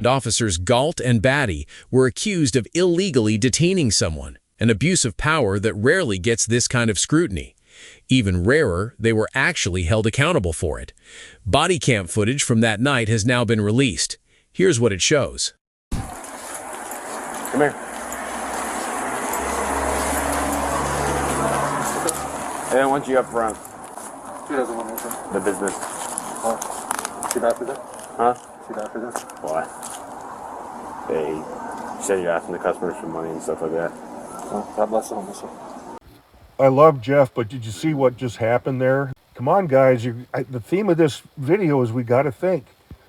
officers Galt and Batty were accused of illegally detaining someone, an abuse of power that rarely gets this kind of scrutiny. Even rarer, they were actually held accountable for it. Body cam footage from that night has now been released. Here's what it shows. Come here. They don't want you up front. She doesn't want anything. The business. Oh. She died for this? Huh? She died for this? Why? They said you're asking the customers for money and stuff like that. Oh, God bless them. I love Jeff, but did you see what just happened there? Come on, guys. The theme of this video is we got to think.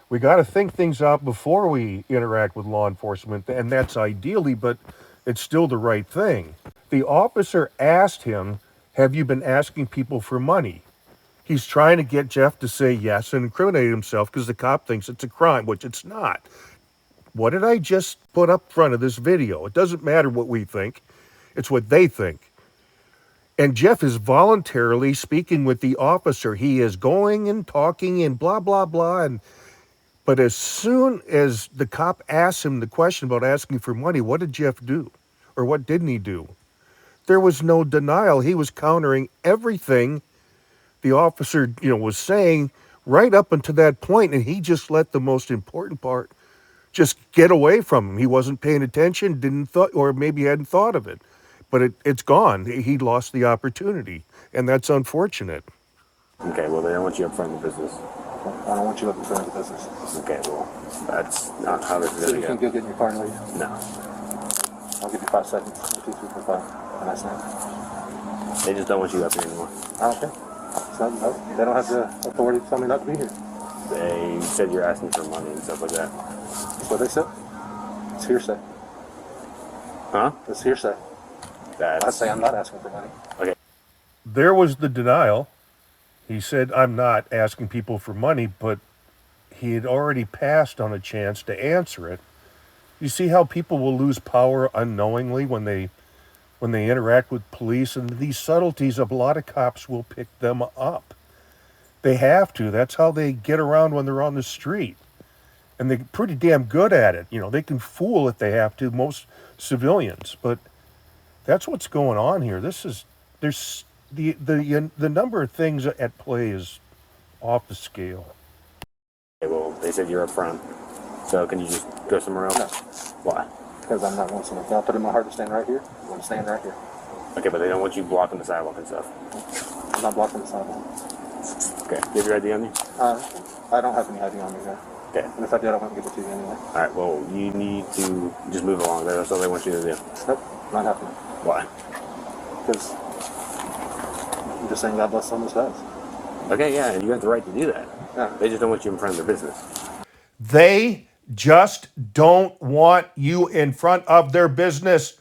We got to think things out before we interact with law enforcement, and that's ideally, but it's still the right thing. The officer asked him, have you been asking people for money? He's trying to get Jeff to say yes and incriminate himself because the cop thinks it's a crime, which it's not. What did I just put up front of this video? It doesn't matter what we think. It's what they think. And Jeff is voluntarily speaking with the officer. He is going and talking and blah, blah, blah. But as soon as the cop asks him the question about asking for money, what did Jeff do? Or what didn't he do? There was no denial. He was countering everything the officer, was saying right up until that point, and he just let the most important part just get away from him. He wasn't paying attention, or maybe hadn't thought of it. But it's gone. He lost the opportunity, and that's unfortunate. Okay, well, they don't want you up front of the business. I don't want you up in front of the business. Okay, well, that's not how this is So going you to can go. go get in your car and leave? No. I'll give you 5 seconds. 1, 2, 3, 4, 5. And I snap. They just don't want you up here anymore. I don't care. No, they don't have the authority to tell me not to be here. They said you're asking for money and stuff like that. That's what they said. It's hearsay. Huh? It's hearsay. I say I'm not asking for money. Okay. There was the denial. He said, I'm not asking people for money, but he had already passed on a chance to answer it. You see how people will lose power unknowingly when they interact with police, and these subtleties of a lot of cops will pick them up. They have to. That's how they get around when they're on the street. And they're pretty damn good at it. They can fool if they have to, most civilians. But that's what's going on here. There's the number of things at play is off the scale. Okay, well, they said you're up front. So can you just go somewhere else? No. Why? Because I'm not going somewhere. I'll put it in my heart to stand right here. I'm going to stand right here. Okay, but they don't want you blocking the sidewalk and stuff. I'm not blocking the sidewalk. Okay, you have your ID on you? I don't have any ID on me here. Okay. And if I did, I wouldn't give it to you anyway. Alright, well, you need to just move along. That's all they want you to do. Nope, not happening. Why? Because I'm just saying God bless someone's house. Okay, yeah, and you have the right to do that. Yeah. They just don't want you in front of their business. They just don't want you in front of their business.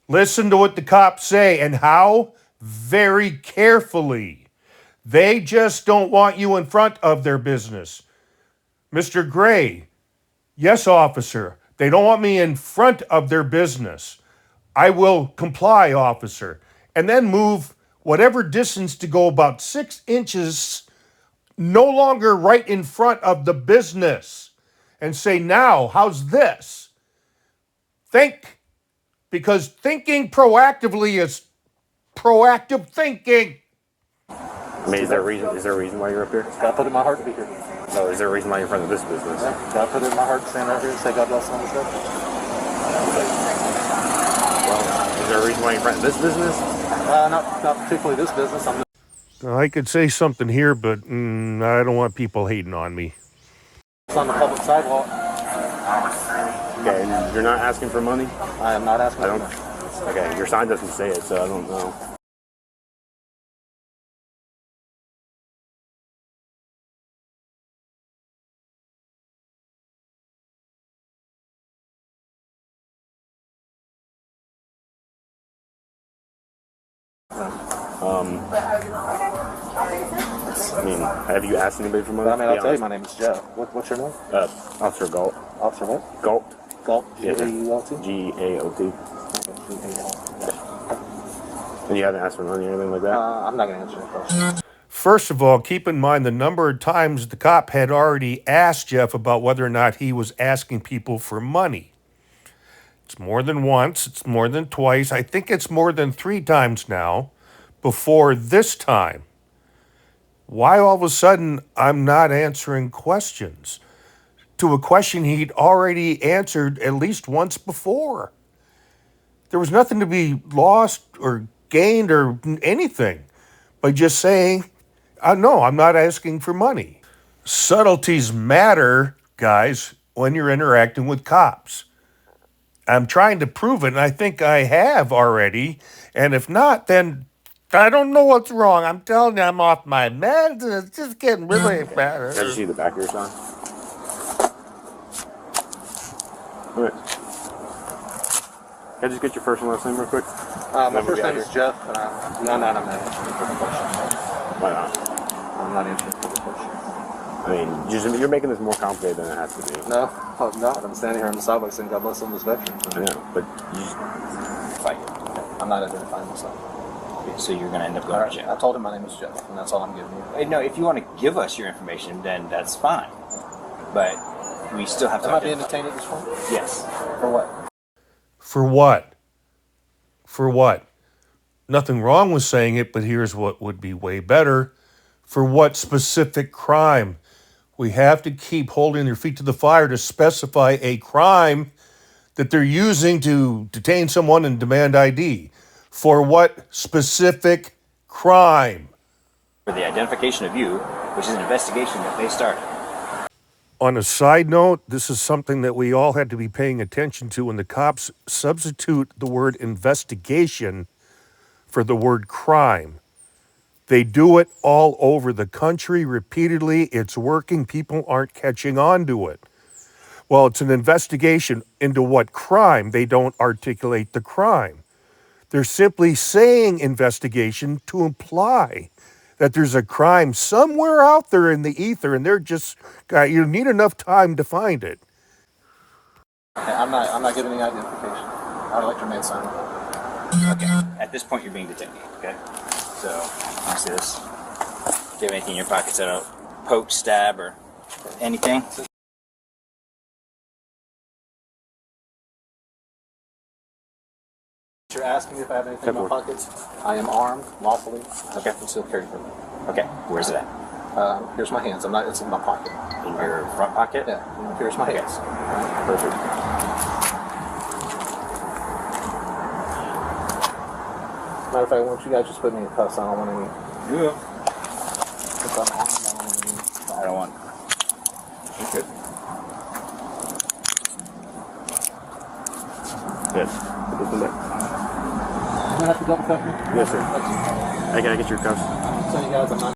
Listen to what the cops say and how very carefully. They just don't want you in front of their business. Mr. Gray, yes, officer, they don't want me in front of their business. I will comply, officer, and then move whatever distance to go about 6 inches no longer right in front of the business and say, now, how's this? Think, because thinking proactively is proactive thinking. I mean, is there a reason why you're up here? God put it in my heart to be here. No, is there a reason why you're in front of this business? Yeah. God put it in my heart to stand right here and say God bless someone's house. Well, is there a reason why you're in front of this business? Not particularly this business. I could say something here, but I don't want people hating on me. It's on the public sidewalk. Okay, and you're not asking for money? I am not asking for money. Okay, your sign doesn't say it, so I don't know. I mean, have you asked anybody for money? I mean, I'll tell you, my name is Joe. What's your name? Officer Galt. Officer what? Galt. Galt? Yeah. G-A-U-L-T? G-A-O-T. And you haven't asked for money or anything like that? I'm not going to answer your question. first of all, keep in mind the number of times the cop had already asked Jeff about whether or not he was asking people for money. It's more than once, it's more than twice. I think it's more than 3 times now before this time. Why all of a sudden I'm not answering questions to a question he'd already answered at least once before? There was nothing to be lost or gained or anything by just saying, no, I'm not asking for money. Subtleties matter, guys, when you're interacting with cops. I'm trying to prove it, and I think I have already. And if not, then I don't know what's wrong. I'm telling you, I'm off my meds, and it's just getting really bad. Can I just see the back of your sign? Okay. Can I just get your first and last name real quick? My first name is Jeff, and I'm not answering for the question. Why not? I'm not answering for the question. I mean, you're making this more complicated than it has to be. No, I'm not. I'm standing here on the sidewalk saying God bless all those veterans. I know, but you just... Fight. I'm not identifying myself. So you're going to end up going to jail. I told him my name is Jeff, and that's all I'm giving you. No, if you want to give us your information, then that's fine. But we still have to... Am I being detained at this point? Yes. For what? For what? For what? Nothing wrong with saying it, but here's what would be way better. For what specific crime? We have to keep holding their feet to the fire to specify a crime that they're using to detain someone and demand ID. For what specific crime? For the identification of you, which is an investigation that they started. On a side note, this is something that we all had to be paying attention to when the cops substitute the word investigation for the word crime. They do it all over the country repeatedly. It's working. People aren't catching on to it. Well, it's an investigation into what crime. They don't articulate the crime. They're simply saying investigation to imply that there's a crime somewhere out there in the ether, and they're just, you need enough time to find it. I'm not giving any identification. I would like to remain silent. Okay. At this point, you're being detained. Okay. So, let me see this. Do you have anything in your pockets that don't poke, stab, or anything? You're asking me if I have anything in my pockets. I am armed, lawfully. I have a concealed carry permit. Okay. Where's it at? Here's my hands. It's in my pocket. In your front pocket? Yeah. Here's my hands. Perfect. Matter of fact, why don't you guys just put me in cuffs? I don't want any. Yeah. Since I'm armed, I don't want any. I don't want. Okay. Yes. Put this in there. You don't have to double cuff me? Yes, sir. That's, Hey, can I get your cuffs? I'm telling you guys, I'm not